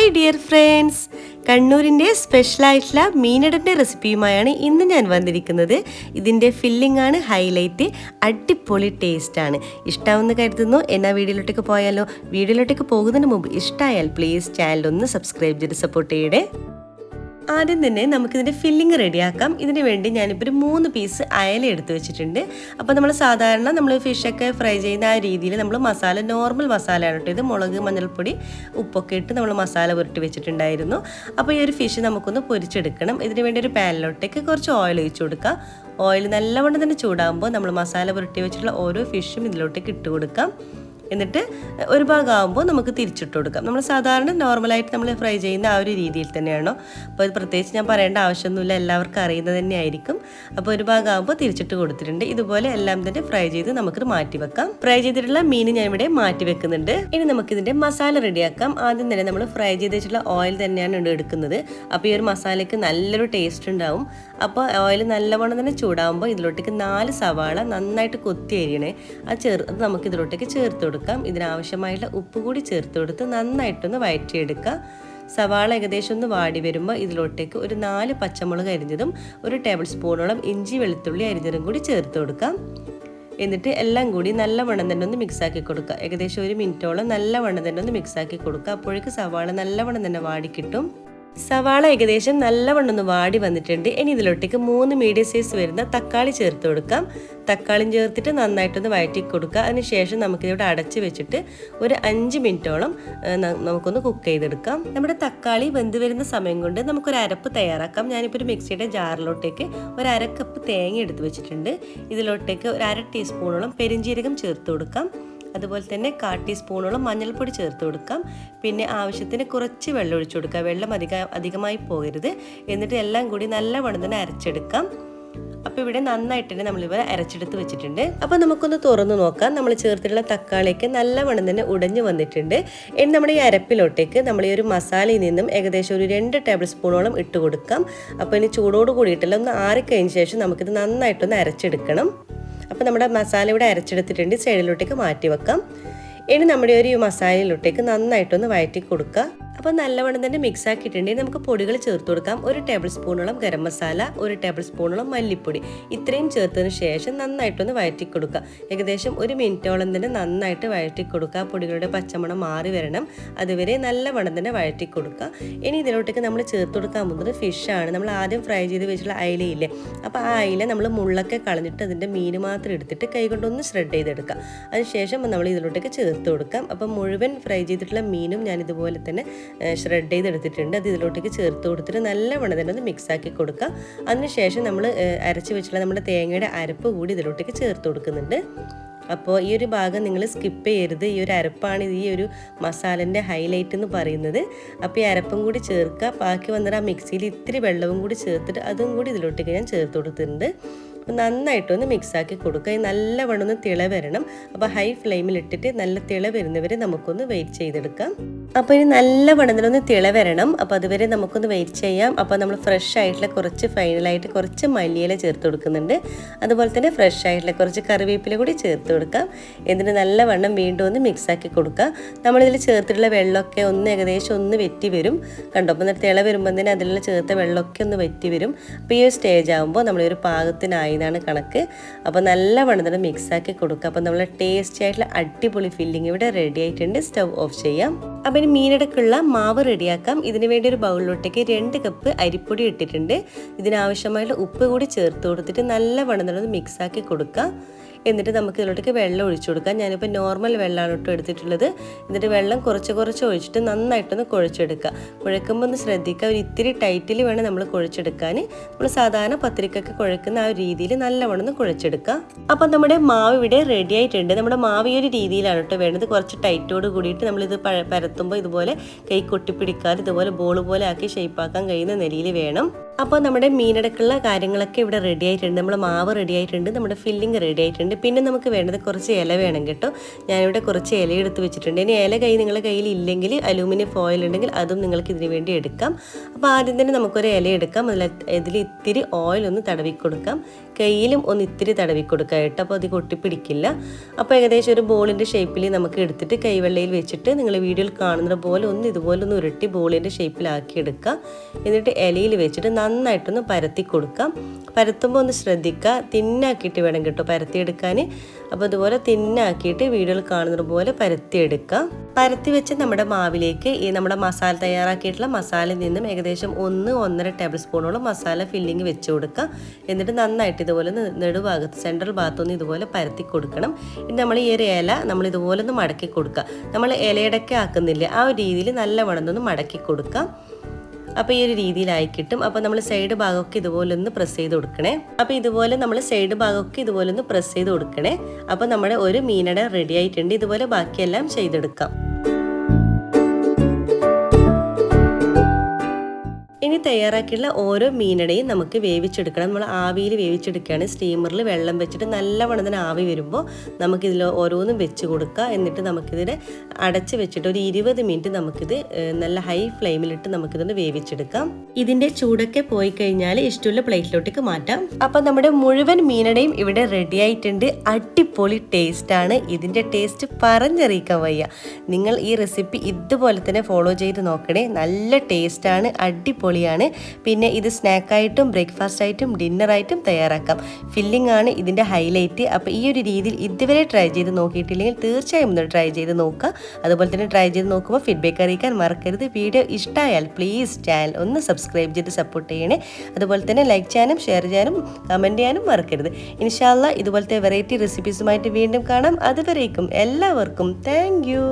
Hi dear friends, കണ്ണൂരിൻ്റെ സ്പെഷ്യലായിട്ടുള്ള മീനടൻ്റെ റെസിപ്പിയുമായാണ് ഇന്ന് ഞാൻ വന്നിരിക്കുന്നത്. ഇതിൻ്റെ ഫില്ലിംഗ് ആണ് ഹൈലൈറ്റ്. അടിപൊളി ടേസ്റ്റാണ്. ഇഷ്ടമാവുമെന്ന് കരുതുന്നു. എന്നാൽ വീഡിയോയിലോട്ടേക്ക് പോയാലോ? വീഡിയോയിലോട്ടേക്ക് പോകുന്നതിന് മുമ്പ് ഇഷ്ടമായാൽ പ്ലീസ് ചാനലൊന്ന് സബ്സ്ക്രൈബ് ചെയ്ത് സപ്പോർട്ട് ചെയ്യണേ. ആദ്യം തന്നെ നമുക്കിതിൻ്റെ ഫില്ലിങ് റെഡിയാക്കാം. ഇതിന് വേണ്ടി ഞാനിപ്പോൾ ഒരു 3 പീസ് അയല എടുത്ത് വെച്ചിട്ടുണ്ട്. അപ്പോൾ നമ്മൾ സാധാരണ നമ്മൾ ഫിഷൊക്കെ ഫ്രൈ ചെയ്യുന്ന ആ രീതിയിൽ നമ്മൾ മസാല, നോർമൽ മസാലയാണ് കേട്ടോ ഇത്. മുളക്, മഞ്ഞൾപ്പൊടി, ഉപ്പൊക്കെ ഇട്ട് നമ്മൾ മസാല പുരട്ടി വെച്ചിട്ടുണ്ടായിരുന്നു. അപ്പോൾ ഈ ഒരു ഫിഷ് നമുക്കൊന്ന് പൊരിച്ചെടുക്കണം. ഇതിന് വേണ്ടി ഒരു പാനിലോട്ടേക്ക് കുറച്ച് ഓയിൽ ഒഴിച്ച് കൊടുക്കുക. ഓയിൽ നല്ലവണ്ണം തന്നെ ചൂടാകുമ്പോൾ നമ്മൾ മസാല പുരട്ടി വെച്ചിട്ടുള്ള ഓരോ ഫിഷും ഇതിലോട്ടേക്ക് ഇട്ട് കൊടുക്കാം. എന്നിട്ട് ഒരു ഭാഗമാകുമ്പോൾ നമുക്ക് തിരിച്ചിട്ട് കൊടുക്കാം. നമ്മൾ സാധാരണ നോർമലായിട്ട് നമ്മൾ ഫ്രൈ ചെയ്യുന്ന ആ ഒരു രീതിയിൽ തന്നെയാണോ. അപ്പോൾ ഇത് പ്രത്യേകിച്ച് ഞാൻ പറയേണ്ട ആവശ്യമൊന്നുമില്ല, എല്ലാവർക്കും അറിയുന്നത് തന്നെ ആയിരിക്കും. അപ്പോൾ ഒരു ഭാഗമാകുമ്പോൾ തിരിച്ചിട്ട് കൊടുത്തിട്ടുണ്ട്. ഇതുപോലെ എല്ലാം തന്നെ ഫ്രൈ ചെയ്ത് നമുക്കിത് മാറ്റി വെക്കാം. ഫ്രൈ ചെയ്തിട്ടുള്ള മീൻ ഞാൻ ഇവിടെ മാറ്റി വെക്കുന്നുണ്ട്. ഇനി നമുക്കിതിൻ്റെ മസാല റെഡിയാക്കാം. ആദ്യം തന്നെ നമ്മൾ ഫ്രൈ ചെയ്ത് വെച്ചിട്ടുള്ള ഓയിൽ തന്നെയാണ് എടുക്കുന്നത്. അപ്പോൾ ഈ ഒരു മസാലയ്ക്ക് നല്ലൊരു ടേസ്റ്റ് ഉണ്ടാവും. അപ്പോൾ ഓയിൽ നല്ലവണ്ണം തന്നെ ചൂടാകുമ്പോൾ ഇതിലോട്ടേക്ക് 4 സവാള നന്നായിട്ട് കൊത്തി അരിയണേ. അത് നമുക്ക് ഇതിലോട്ടേക്ക് ചേർത്ത് കൊടുക്കാം. ഇതിനാവശ്യമായിട്ടുള്ള ഉപ്പ് കൂടി ചേർത്ത് കൊടുത്ത് നന്നായിട്ടൊന്ന് വഴറ്റിയെടുക്കുക. സവാള ഏകദേശം ഒന്ന് വാടി വരുമ്പോൾ ഇതിലോട്ടേക്ക് ഒരു 4 പച്ചമുളക് അരിഞ്ഞതും 1 ടേബിൾ സ്പൂണോളം ഇഞ്ചി വെളുത്തുള്ളി അരിഞ്ഞതും കൂടി ചേർത്ത് കൊടുക്കാം. എന്നിട്ട് എല്ലാം കൂടി നല്ലവണ്ണം തന്നെ ഒന്ന് മിക്സാക്കി കൊടുക്കുക. ഏകദേശം 1 മിനിറ്റോളം നല്ലവണ്ണം തന്നെ ഒന്ന് മിക്സാക്കി കൊടുക്കുക. അപ്പോഴേക്ക് സവാള നല്ലവണ്ണം തന്നെ വാടി കിട്ടും. സവാള ഏകദേശം നല്ലവണ്ണം ഒന്ന് വാടി വന്നിട്ടുണ്ട്. ഇനി ഇതിലോട്ടേക്ക് 3 മീഡിയം സൈസ് വരുന്ന തക്കാളി ചേർത്ത് കൊടുക്കാം. തക്കാളിയും ചേർത്തിട്ട് നന്നായിട്ടൊന്ന് വഴറ്റി കൊടുക്കുക. അതിനുശേഷം നമുക്കിതിവിടെ അടച്ച് വെച്ചിട്ട് ഒരു 5 മിനിറ്റോളം നമുക്കൊന്ന് കുക്ക് ചെയ്തെടുക്കാം. നമ്മുടെ തക്കാളി വെന്ത് വരുന്ന സമയം കൊണ്ട് നമുക്കൊരു അരപ്പ് തയ്യാറാക്കാം. ഞാനിപ്പോൾ ഒരു മിക്സിയുടെ ജാറിലോട്ടേക്ക് ഒരു 1/2 കപ്പ് തേങ്ങ എടുത്ത് വെച്ചിട്ടുണ്ട്. ഇതിലോട്ടേക്ക് ഒരു 1/2 ടീസ്പൂണോളം പെരിഞ്ജീരകം ചേർത്ത് കൊടുക്കാം. അതുപോലെ തന്നെ 1/4 ടീസ്പൂണോളം മഞ്ഞൾപ്പൊടി ചേർത്ത് കൊടുക്കാം. പിന്നെ ആവശ്യത്തിന് കുറച്ച് വെള്ളം ഒഴിച്ചു കൊടുക്കുക. വെള്ളം അധികമായി പോകരുത്. എന്നിട്ട് എല്ലാം കൂടി നല്ലവണ്ണം തന്നെ അരച്ചെടുക്കാം. അപ്പോൾ ഇവിടെ നന്നായിട്ട് തന്നെ നമ്മളിവ അരച്ചെടുത്ത് വെച്ചിട്ടുണ്ട്. അപ്പോൾ നമുക്കൊന്ന് തുറന്ന് നോക്കാം. നമ്മൾ ചേർത്തിട്ടുള്ള തക്കാളിയൊക്കെ നല്ലവണ്ണം തന്നെ ഉടഞ്ഞു വന്നിട്ടുണ്ട്. ഇനി നമ്മുടെ ഈ അരപ്പിലോട്ടേക്ക് നമ്മൾ ഈ ഒരു മസാലയിൽ നിന്നും ഏകദേശം ഒരു 2 ടേബിൾ സ്പൂണോളം ഇട്ട് കൊടുക്കാം. അപ്പോൾ ഇനി ചൂടോട് കൂടിയിട്ടല്ല, ഒന്ന് ആറിക്കഴിഞ്ഞ ശേഷം നമുക്കിത് നന്നായിട്ടൊന്ന് അരച്ചെടുക്കണം. അപ്പോൾ നമ്മുടെ മസാല ഇവിടെ അരച്ചെടുത്തിട്ടുണ്ട്. സൈഡിലോട്ടേക്ക് മാറ്റി വെക്കാം. ഇനി നമ്മുടെ ഒരു മസാലയിലോട്ടേക്ക് നന്നായിട്ടൊന്ന് വഴറ്റി കൊടുക്കുക. അപ്പോൾ നല്ലവണ്ണം തന്നെ മിക്സ് ആക്കിയിട്ടുണ്ടെങ്കിൽ നമുക്ക് പൊടികൾ ചേർത്ത് കൊടുക്കാം. 1 ടേബിൾ സ്പൂണോളം ഗരം മസാല, 1 ടേബിൾ സ്പൂണോളം മല്ലിപ്പൊടി, ഇത്രയും ചേർത്തതിന് ശേഷം നന്നായിട്ടൊന്ന് വഴറ്റി കൊടുക്കുക. ഏകദേശം 1 മിനിറ്റോളം തന്നെ നന്നായിട്ട് വഴറ്റി കൊടുക്കുക. പൊടികളുടെ പച്ചമണം മാറി വരണം, അതുവരെ നല്ലവണ്ണം തന്നെ വഴറ്റി കൊടുക്കുക. ഇനി ഇതിലോട്ടേക്ക് നമ്മൾ ചേർത്ത് കൊടുക്കാൻ പോകുന്നത് ഫിഷാണ്. നമ്മൾ ആദ്യം ഫ്രൈ ചെയ്ത് വെച്ചിട്ടുള്ള അയിലയില്ലേ, അപ്പോൾ ആ അയില നമ്മൾ മുള്ളൊക്കെ കളഞ്ഞിട്ട് അതിൻ്റെ മീൻ മാത്രം എടുത്തിട്ട് കൈ കൊണ്ടൊന്ന് ഷ്രെഡ് ചെയ്തെടുക്കുക. അതിനുശേഷം നമ്മൾ ഇതിലോട്ടേക്ക് ചേർത്ത് കൊടുക്കാം. അപ്പം മുഴുവൻ ഫ്രൈ ചെയ്തിട്ടുള്ള മീനും ഞാൻ ഇതുപോലെ തന്നെ ഷ്രെഡ് ചെയ്തെടുത്തിട്ടുണ്ട്. അത് ഇതിലോട്ടേക്ക് ചേർത്ത് കൊടുത്തിട്ട് നല്ലവണ്ണം തന്നെ ഒന്ന് മിക്സാക്കി കൊടുക്കുക. അതിനുശേഷം നമ്മൾ അരച്ച് വെച്ചിട്ടുള്ള നമ്മുടെ തേങ്ങയുടെ അരപ്പ് കൂടി ഇതിലോട്ടേക്ക് ചേർത്ത് കൊടുക്കുന്നുണ്ട്. അപ്പോൾ ഈ ഒരു ഭാഗം നിങ്ങൾ സ്കിപ്പ് ചെയ്യരുത്. ഈ ഒരു അരപ്പാണ് ഈ ഒരു മസാലൻ്റെ ഹൈലൈറ്റ് എന്ന് പറയുന്നത്. അപ്പോൾ ഈ അരപ്പും കൂടി ചേർക്കുക. ബാക്കി വന്നിട്ട് ആ മിക്സിയിൽ ഇത്തിരി വെള്ളവും കൂടി ചേർത്തിട്ട് അതും കൂടി ഇതിലോട്ടേക്ക് ഞാൻ ചേർത്ത് കൊടുത്തിട്ടുണ്ട്. നന്നായിട്ടൊന്ന് മിക്സാക്കി കൊടുക്കുക. നല്ലവണ്ണം ഒന്ന് തിള വരണം. അപ്പോൾ ഹൈ ഫ്ലെയിമിൽ ഇട്ടിട്ട് നല്ല തിള വരുന്നവരെ നമുക്കൊന്ന് വെയിറ്റ് ചെയ്തെടുക്കാം. അപ്പോൾ ഇനി നല്ലവണ്ണം ഒന്ന് തിള വരണം. അപ്പോൾ അതുവരെ നമുക്കൊന്ന് വെയിറ്റ് ചെയ്യാം. അപ്പോൾ നമ്മൾ ഫ്രഷ് ആയിട്ടുള്ള ഫൈനലായിട്ട് കുറച്ച് മല്ലിയില ചേർത്ത് കൊടുക്കുന്നുണ്ട്. അതുപോലെ തന്നെ ഫ്രഷ് ആയിട്ടുള്ള കുറച്ച് കറിവേപ്പില കൂടി ചേർത്ത് കൊടുക്കാം. എന്നിട്ട് നല്ലവണ്ണം വീണ്ടും ഒന്ന് മിക്സാക്കി കൊടുക്കുക. നമ്മളിതിൽ ചേർത്തിട്ടുള്ള വെള്ളമൊക്കെ ഏകദേശം ഒന്ന് വെറ്റി വരും. കണ്ടോ, അപ്പോൾ തിള വരുമ്പോൾ തന്നെ അതിലുള്ള ചേർത്ത വെള്ളമൊക്കെ ഒന്ന് വെറ്റി വരും. അപ്പോൾ ഈ ഒരു സ്റ്റേജ് ആകുമ്പോൾ നമ്മളൊരു പാകത്തിനായി ാണ് കണക്ക്. അപ്പോൾ നല്ലവണ്ണം തന്നെ മിക്സാക്കി കൊടുക്കുക. അപ്പോൾ നമ്മൾ ടേസ്റ്റി ആയിട്ടുള്ള അടിപൊളി ഫില്ലിംഗ് ഇവിടെ റെഡി ആയിട്ടുണ്ട്. സ്റ്റവ് ഓഫ് ചെയ്യാം. അപ്പോൾ ഇനി മീനടക്കുള്ള മാവ് റെഡിയാക്കാം. ഇതിന് വേണ്ടി ഒരു ബൗളിലോട്ടേക്ക് 2 കപ്പ് അരിപ്പൊടി ഇട്ടിട്ടുണ്ട്. ഇതിനാവശ്യമായിട്ടുള്ള ഉപ്പ് കൂടി ചേർത്ത് കൊടുത്തിട്ട് നല്ലവണ്ണം തന്നെ മിക്സാക്കി കൊടുക്കുക. എന്നിട്ട് നമുക്ക് ഇതിലോട്ടേക്ക് വെള്ളം ഒഴിച്ചു കൊടുക്കാം. ഞാനിപ്പോൾ നോർമൽ വെള്ളമാണ് ഇട്ട് എടുത്തിട്ടുള്ളത്. എന്നിട്ട് വെള്ളം കുറച്ച് ഒഴിച്ചിട്ട് നന്നായിട്ടൊന്ന് കുഴച്ചെടുക്കുക. കുഴക്കുമ്പോൾ ഒന്ന് ശ്രദ്ധിക്കുക, ഒരു ഇത്തിരി ടൈറ്റിൽ വേണം നമ്മൾ കുഴച്ചെടുക്കാൻ. നമ്മൾ സാധാരണ പത്തിരിക്കൊക്കെ കുഴക്കുന്ന ആ ഒരു രീതിയിൽ നല്ലവണ്ണം ഒന്ന് കുഴച്ചെടുക്കുക. അപ്പം നമ്മുടെ മാവ് ഇവിടെ റെഡി ആയിട്ടുണ്ട്. നമ്മുടെ മാവ് ഈ ഒരു രീതിയിലാണ് കേട്ടോ വേണ്ടത്. കുറച്ച് ടൈറ്റോട് കൂടിയിട്ട് നമ്മളിത് പരത്തുമ്പോൾ ഇതുപോലെ കൈ കൊട്ടിപ്പിടിക്കാതെ ഇതുപോലെ ബോൾ പോലെ ആക്കി ഷേപ്പാക്കാൻ കഴിയുന്ന നിലയിൽ വേണം. അപ്പോൾ നമ്മുടെ മീനടക്കുള്ള കാര്യങ്ങളൊക്കെ ഇവിടെ റെഡി ആയിട്ടുണ്ട്. നമ്മൾ മാവ് റെഡി ആയിട്ടുണ്ട്, നമ്മുടെ ഫില്ലിങ് റെഡി ആയിട്ടുണ്ട്. പിന്നെ നമുക്ക് വേണ്ടത് കുറച്ച് ഇല വേണം കേട്ടോ. ഞാനിവിടെ കുറച്ച് ഇല എടുത്ത് വെച്ചിട്ടുണ്ട്. ഇനി ഇല നിങ്ങളുടെ കയ്യിൽ ഇല്ലെങ്കിൽ അലൂമിനിയം ഫോയിൽ ഉണ്ടെങ്കിൽ അതും നിങ്ങൾക്ക് ഇതിന് വേണ്ടി എടുക്കാം. അപ്പോൾ ആദ്യം തന്നെ നമുക്കൊരു ഇല എടുക്കാം. ഇതിൽ ഇത്തിരി ഓയിൽ ഒന്ന് തടവി കൊടുക്കാം. കയ്യിലും ഒന്ന് ഇത്തിരി തടവി കൊടുക്കുക കേട്ടോ. അപ്പോൾ അത് കൊട്ടിപ്പിടിക്കില്ല. അപ്പോൾ ഏകദേശം ഒരു ബോളിൻ്റെ ഷേപ്പിൽ നമുക്ക് എടുത്തിട്ട് കൈവെള്ളയിൽ വെച്ചിട്ട് നിങ്ങൾ വീഡിയോയിൽ കാണുന്നത് പോലെ ഇതുപോലെ ഒന്ന് ഉരുട്ടി ബോളിൻ്റെ ഷേപ്പിലാക്കി എടുക്കുക. എന്നിട്ട് ഇലയിൽ വെച്ചിട്ട് നന്നായിട്ടൊന്ന് പരത്തി കൊടുക്കാം. പരത്തുമ്പോൾ ഒന്ന് ശ്രദ്ധിക്കുക, തിന്നാക്കിയിട്ട് വേണം കേട്ടോ പരത്തിയെടുക്കാൻ. അപ്പോൾ അതുപോലെ തിന്നാക്കിയിട്ട് വീഡിയോയിൽ കാണുന്നത് പോലെ പരത്തിയെടുക്കുക. പരത്തി വെച്ച് നമ്മുടെ മാവിലേക്ക് ഈ നമ്മുടെ മസാല തയ്യാറാക്കിയിട്ടുള്ള മസാലയിൽ നിന്നും ഏകദേശം 1-1.5 ടേബിൾ സ്പൂണോളം മസാല ഫില്ലിങ് വെച്ച് കൊടുക്കുക. എന്നിട്ട് നന്നായിട്ട് ഇതുപോലെ നെടുഭാഗത്ത് സെൻട്രൽ ഭാഗത്തൊന്ന് ഇതുപോലെ പരത്തി കൊടുക്കണം. ഇനി നമ്മൾ ഈ ഒരു ഇല നമ്മൾ ഇതുപോലെ ഒന്ന് മടക്കി കൊടുക്കുക. നമ്മൾ ഇലയടക്ക ആക്കുന്നില്ല, ആ ഒരു രീതിയിൽ നല്ല മണന്നൊന്ന് മടക്കി കൊടുക്കാം. അപ്പോൾ ഈ ഒരു രീതിയിലായി കിട്ടും. അപ്പോൾ നമ്മൾ സൈഡ് ഭാഗമൊക്കെ ഇതുപോലെ ഒന്ന് പ്രസ് ചെയ്ത് കൊടുക്കണേ. അപ്പോൾ ഇതുപോലെ നമ്മൾ സൈഡ് ഭാഗമൊക്കെ ഇതുപോലെ ഒന്ന് പ്രസ് ചെയ്ത് കൊടുക്കണേ. അപ്പോൾ നമ്മുടെ ഒരു മീനട റെഡി ആയിട്ടുണ്ട്. ഇതുപോലെ ബാക്കിയെല്ലാം ചെയ്തെടുക്കാം. ഇനി തയ്യാറാക്കിയുള്ള ഓരോ മീനടയും നമുക്ക് വേവിച്ചെടുക്കണം. നമ്മൾ ആവിയിൽ വേവിച്ചെടുക്കുകയാണ്. സ്റ്റീമറിൽ വെള്ളം വെച്ചിട്ട് നല്ലവണ്ണം തന്നെ ആവി വരുമ്പോൾ നമുക്കിതിൽ ഓരോന്നും വെച്ച് കൊടുക്കുക. എന്നിട്ട് നമുക്കിതിനെ അടച്ച് വെച്ചിട്ട് ഒരു 20 മിനിറ്റ് നമുക്കിത് നല്ല ഹൈ ഫ്ലെയിമിലിട്ട് നമുക്കിതൊന്ന് വേവിച്ചെടുക്കാം. ഇതിൻ്റെ ചൂടൊക്കെ പോയി കഴിഞ്ഞാൽ ഇഷ്ടമുള്ള പ്ലേറ്റിലോട്ടേക്ക് മാറ്റാം. അപ്പം നമ്മുടെ മുഴുവൻ മീനടയും ഇവിടെ റെഡി ആയിട്ടുണ്ട്. അടിപൊളി ടേസ്റ്റാണ്. ഇതിൻ്റെ ടേസ്റ്റ് പറഞ്ഞറിയിക്കാൻ വയ്യ. നിങ്ങൾ ഈ റെസിപ്പി ഇതുപോലെ തന്നെ ഫോളോ ചെയ്ത് നോക്കണേ. നല്ല ടേസ്റ്റാണ്, അടിപൊളിയാണ്. പിന്നെ ഇത് സ്നാക്കായിട്ടും ബ്രേക്ക്ഫാസ്റ്റ് ആയിട്ടും ഡിന്നറായിട്ടും തയ്യാറാക്കാം. ഫില്ലിംഗ് ആണ് ഇതിൻ്റെ ഹൈലൈറ്റ്. അപ്പോൾ ഈ ഒരു രീതിയിൽ ഇതുവരെ ട്രൈ ചെയ്ത് നോക്കിയിട്ടില്ലെങ്കിൽ തീർച്ചയായും ഒന്ന് ട്രൈ ചെയ്ത് നോക്കുക. അതുപോലെ തന്നെ ട്രൈ ചെയ്ത് നോക്കുമ്പോൾ ഫീഡ്ബാക്ക് അറിയിക്കാൻ മറക്കരുത്. വീഡിയോ ഇഷ്ടമായാൽ പ്ലീസ് ചാനൽ ഒന്ന് സബ്സ്ക്രൈബ് ചെയ്ത് സപ്പോർട്ട് ചെയ്യണേ. അതുപോലെ തന്നെ ലൈക്ക് ചെയ്യാനും ഷെയർ ചെയ്യാനും കമൻറ്റ് ചെയ്യാനും മറക്കരുത്. ഇൻഷാ അല്ലാഹ് ഇതുപോലത്തെ വെറൈറ്റി റെസിപ്പീസുമായിട്ട് വീണ്ടും കാണാം. അതുവരേക്കും എല്ലാവർക്കും താങ്ക് യു.